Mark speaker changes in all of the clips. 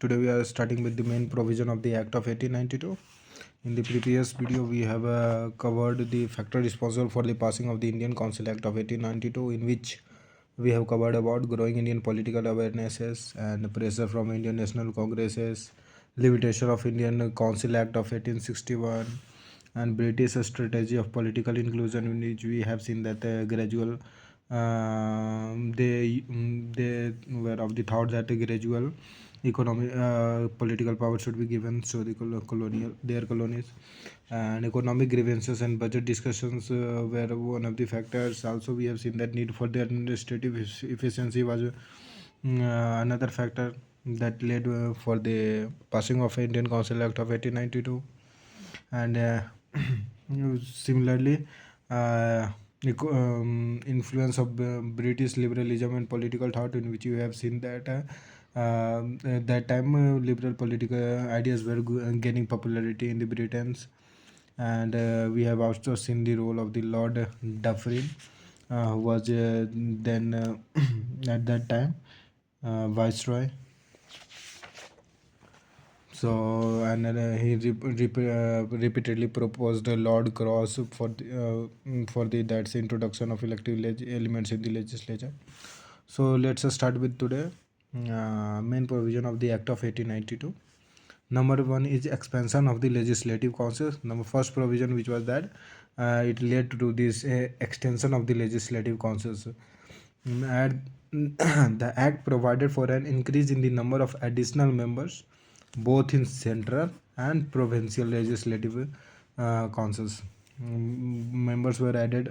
Speaker 1: Today we are starting with the main provision of the Act of 1892. In the previous video, we have covered the factor responsible for the passing of the Indian Council Act of 1892, in which we have covered about growing Indian political awarenesses and pressure from Indian National Congresses, limitation of Indian Council Act of 1861, and British strategy of political inclusion, in which we have seen that gradual they were of the thought that a gradual economic political power should be given so the colonial their colonies, and economic grievances and budget discussions were one of the factors. Also we have seen that need for the administrative efficiency was another factor that led for the passing of Indian Council Act of 1892. And similarly, influence of British liberalism and political thought, in which you have seen that at that time liberal political ideas were gaining popularity in the Britons. And we have also seen the role of the Lord Dufferin, who was then at that time viceroy. So and he repeatedly proposed a Lord Cross for the that's introduction of elective elements in the legislature. So let's start with today main provision of the Act of 1892. Number one is expansion of the legislative council. Number first provision, which was that it led to this extension of the legislative councils. And the act provided for an increase in the number of additional members both in central and provincial legislative councils. Members were added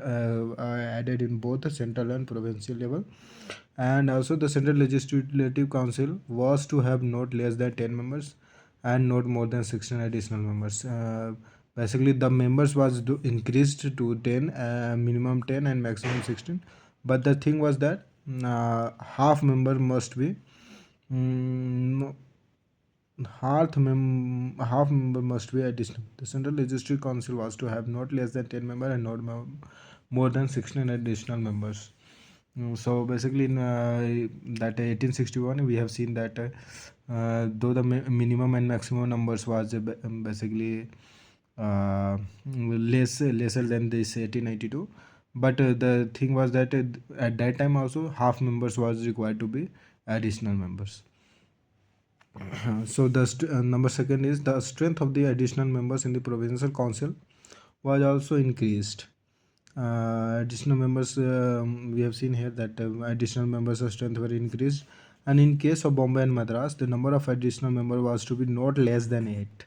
Speaker 1: in both the central and provincial level. And also the central legislative council was to have not less than 10 members and not more than 16 additional members. Basically the members was increased to 10, minimum 10 and maximum 16. But the thing was that half member must be half member must be additional. The Central Legislative Council was to have not less than 10 members and not more than 16 additional members. So basically in that 1861 we have seen that though the minimum and maximum numbers was basically lesser than this 1892, but the thing was that at that time also half members was required to be additional members. So the number second is the strength of the additional members in the provincial council was also increased. Additional members, we have seen here that additional members of strength were increased, and in case of Bombay and Madras the number of additional member was to be not less than 8.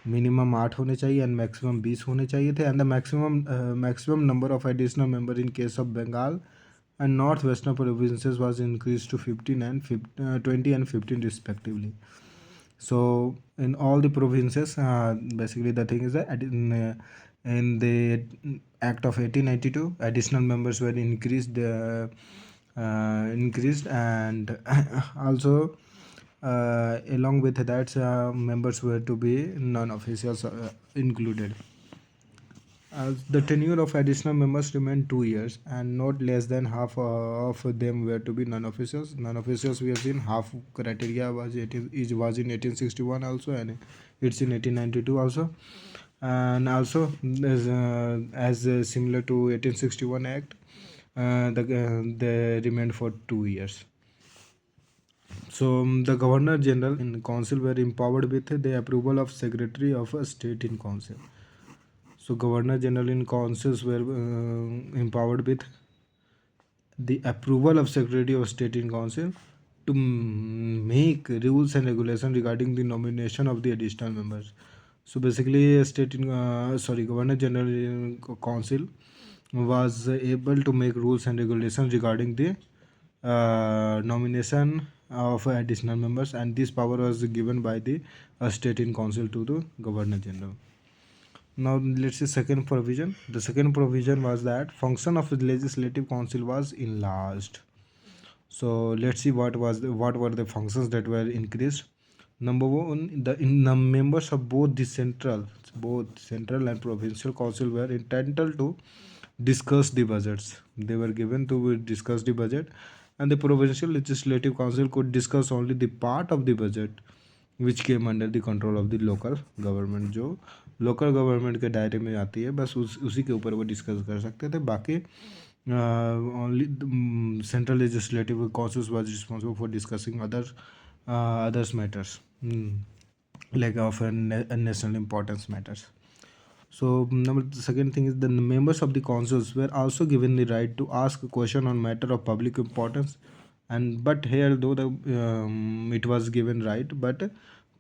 Speaker 1: Minimum 8 होने चाहिए and maximum 20 होने चाहिए थे. And the maximum number of additional member in case of Bengal and northwestern provinces was increased to 15 and 20 and 15 respectively. So in all the provinces, basically the thing is that in the Act of 1892 additional members were increased, and also along with that members were to be non-officials included. The tenure of additional members remained 2 years, and not less than half of them were to be non-officials. Non-officials, we have seen half criteria was in 1861 also, and it's in 1892 also. And also as similar to 1861 Act, they remained for 2 years. So the Governor General in Council were empowered with the approval of Secretary of State in Council. So Governor General in Councils were empowered with the approval of Secretary of State in Council to make rules and regulations regarding the nomination of the additional members. So basically Governor General in Council was able to make rules and regulations regarding the nomination of additional members, and this power was given by the State in Council to the Governor General. Now let's see second provision. The second provision was that function of the Legislative Council was enlarged. So let's see what were the functions that were increased. Number one, the members of both central and provincial council were entitled to discuss the budgets. They were given to discuss the budget, and the provincial legislative council could discuss only the part of the budget which came under the control of the local government, जो local government के दायरे में आती है, बस उसी के ऊपर वो डिस्कस कर सकते थे। बाकी only central legislative council was responsible for discussing others matters like of a national importance matters. So number the second thing is the members of the councils were also given the right to ask a question on matter of public importance, and but here though the it was given right, but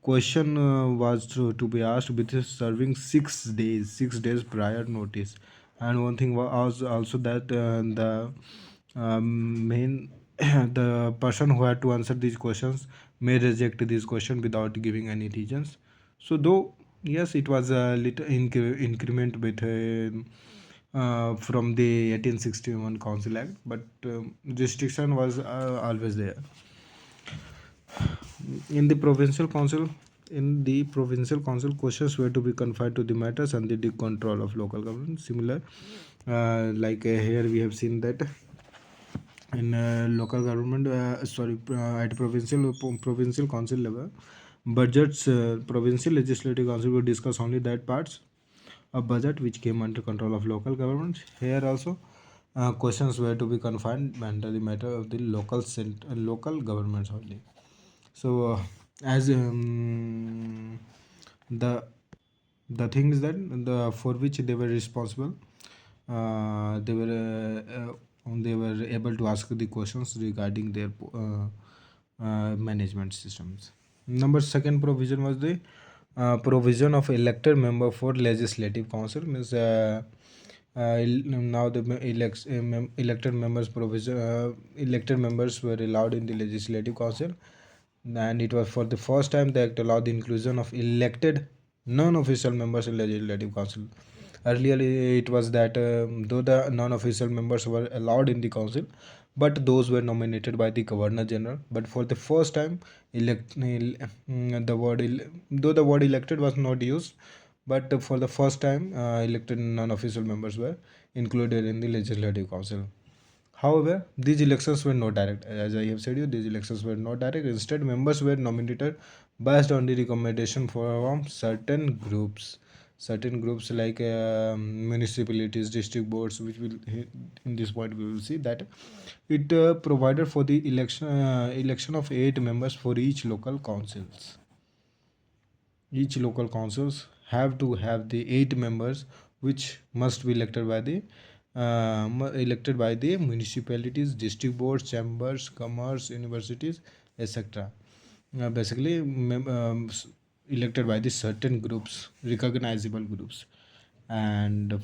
Speaker 1: question was to be asked with serving 6 days, 6 days prior notice. And one thing was also that the main the person who had to answer these questions may reject this question without giving any reasons. So though yes, it was a little increment with from the 1861 Council Act, but restriction was always there. In the provincial council, questions were to be confined to the matters under the control of local government. Similar, here we have seen that in local government, at provincial council level, budgets, provincial legislative council will discuss only that parts of budget which came under control of local government. Here also, questions were to be confined under the matter of the local governments only. So as the thing is that the for which they were responsible, they were able to ask the questions regarding their management systems. Number second provision was the provision of elected member for legislative council. Means now the elected members were allowed in the legislative council, and it was for the first time the act allowed the inclusion of elected non-official members in legislative council. Earlier it was that though the non-official members were allowed in the council, but those were nominated by the governor general. But for the first time, though the word elected was not used, but for the first time, elected non-official members were included in the legislative council. However, these elections were not direct. As I have said you, these elections were not direct. Instead, members were nominated based on the recommendation from certain groups like municipalities, district boards, which will in this point we will see that it provided for the election of 8 members for each local councils. Each local councils have to have the 8 members, which must be elected by the municipalities, district boards, chambers, commerce, universities, etc. Basically, elected by the certain groups, recognizable groups, and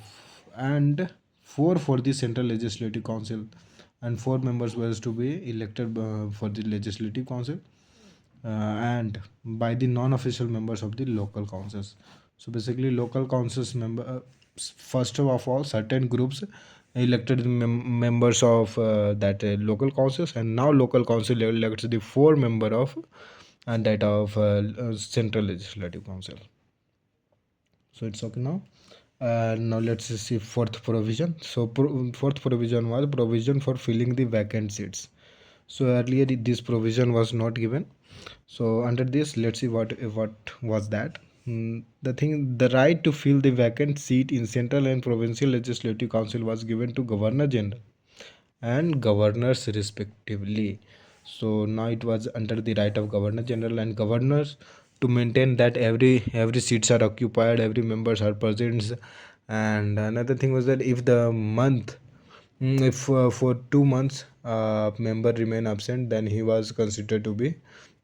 Speaker 1: four for the central legislative council, and 4 members was to be elected for the legislative council, and by the non-official members of the local councils. So basically, local councils first of all, certain groups elected the members of that local councils, and now local council elects the 4 member of and that of central legislative council. So it's okay now. Now let's see fourth provision. So fourth provision was provision for filling the vacant seats. So earlier this provision was not given. So under this, let's see what was that. The right to fill the vacant seat in central and provincial legislative council was given to governor general and governors respectively. So now it was under the right of governor general and governors to maintain that every seats are occupied, every members are present. And another thing was that if the month if for 2 months member remain absent, then he was considered to be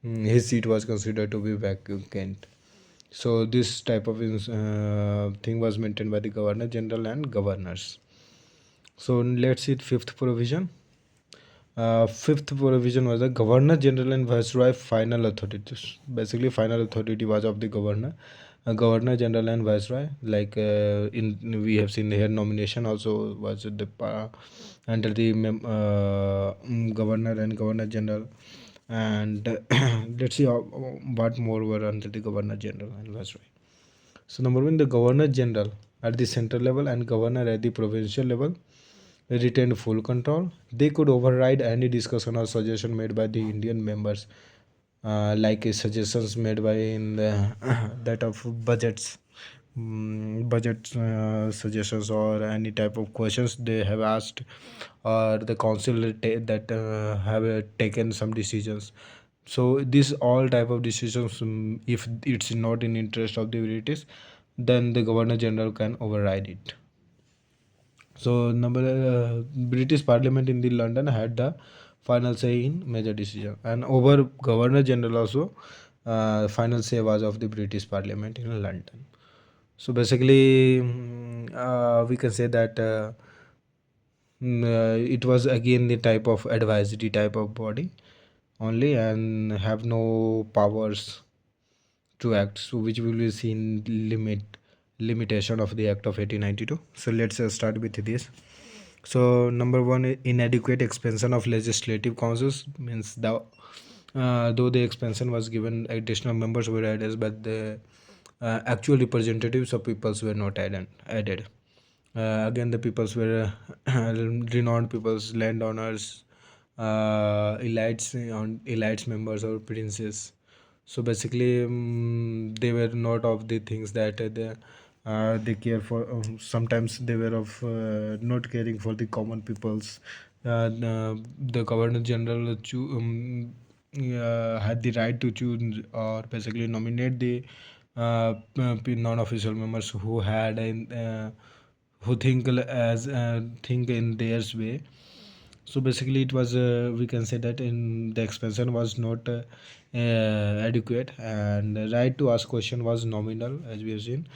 Speaker 1: his seat was considered to be vacant. So this type of thing was maintained by the governor general and governors. So let's see fifth provision. Fifth provision was the governor general and viceroy final authorities. Basically, final authority was of the governor, governor general and viceroy. Like we have seen here, nomination also was under the governor and governor general. And let's see what more were under the governor general and viceroy. So number one, the governor general at the central level and governor at the provincial level retained full control. They could override any discussion or suggestion made by the Indian members. like suggestions made by in the that of budgets, budget suggestions, or any type of questions they have asked, or the council that have taken some decisions. So this all type of decisions, if it's not in interest of the British, then the governor general can override it. So number British Parliament in the London had the final say in major decision, and over Governor General also, final say was of the British Parliament in London. So basically, we can say that it was again the type of advisory type of body only, and have no powers to act. So which will be seen limitation of the Act of 1892. So let's start with this. So number one, inadequate expansion of legislative councils means the though the expansion was given, additional members were added, but the actual representatives of peoples were not added. Again, the peoples were renowned peoples, landowners, elites members or princes. So basically, they were not of the things that they care for. Sometimes they were of not caring for the common peoples. The governor general had the right to choose or basically nominate the non-official members who had who think in their way. So basically it was we can say that in the expansion was not adequate, and the right to ask question was nominal, as we have seen,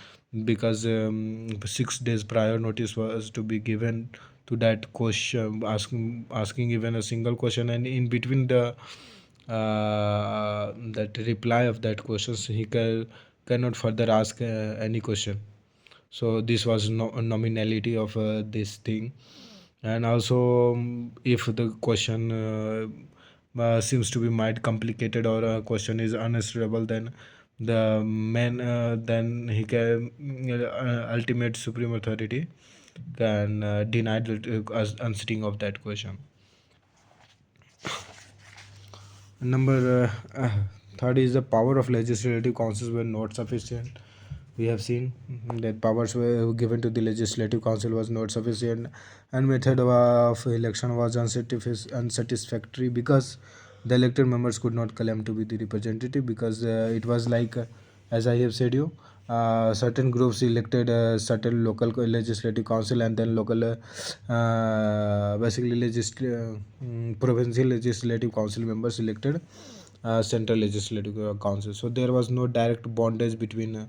Speaker 1: because 6 days prior notice was to be given to that question, asking even a single question, and in between the that reply of that questions, he cannot further ask any question. So this was a nominality of this thing. And also, if the question seems to be might complicated, or a question is unanswerable, then the man then he can ultimate supreme authority can deny the answering of that question. Number third is the power of legislative councils were not sufficient. We have seen that powers were given to the legislative council was not sufficient, and method of election was unsatisfactory because the elected members could not claim to be the representative, because it was like as I have said you, certain groups elected certain local legislative council, and then local basically provincial legislative council members elected central legislative council. So there was no direct bondage between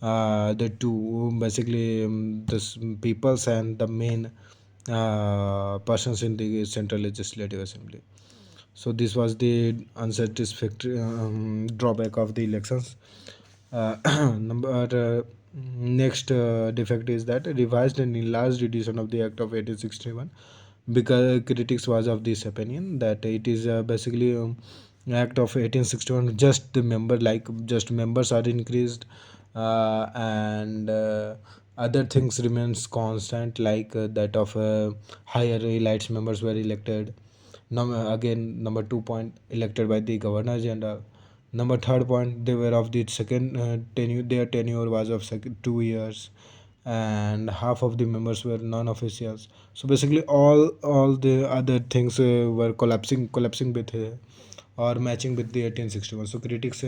Speaker 1: the two, basically peoples and the main persons in the central legislative assembly. So this was the unsatisfactory drawback of the elections. Number next defect is that revised and enlarged edition of the Act of 1861, because critics was of this opinion that it is basically Act of 1861, just the member, like just members are increased, and other things remains constant, like that of higher elites members were elected. Again, number 2 point, elected by the governor general. Number third point, they were of the second tenure. Their tenure was of 2 years, and half of the members were non-officials. So basically, all the other things were collapsing with or matching with the 1861. So critics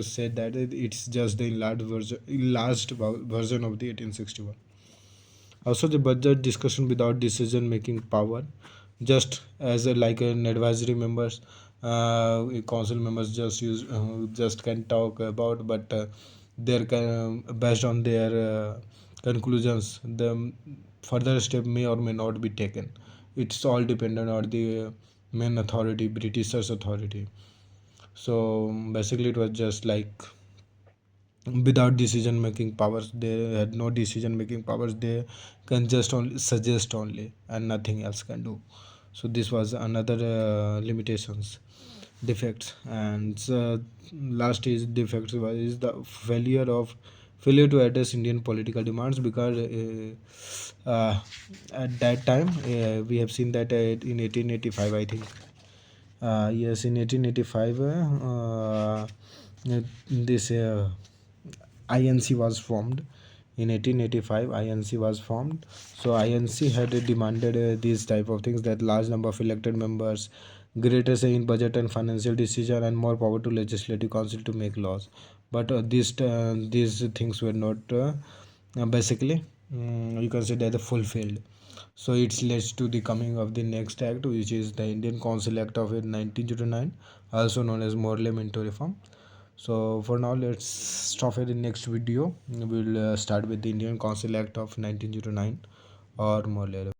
Speaker 1: said that it's just the enlarged version of the 1861. Also, the budget discussion without decision making power, just as like an advisory members, council members just can talk about, but their based on their conclusions, the further step may or may not be taken. It's all dependent on the main authority, Britishers authority. So basically, it was just like without decision making powers, they had no decision making powers, they can just only suggest only, and nothing else can do. So this was another limitations, defects. And last is defects is the failure to address Indian political demands, because at that time we have seen that in 1885, I think, Yes, in 1885, this INC was formed. In 1885, INC was formed. So INC had demanded these type of things, that large number of elected members, greater say in budget and financial decision, and more power to legislative council to make laws. But these things were not basically, you can say that fulfilled. So it leads to the coming of the next act, which is the Indian Council Act of 1909, also known as Morley Minto Reform. So for now, let's stop at the next video. We'll start with the Indian Council Act of 1909 or Morley.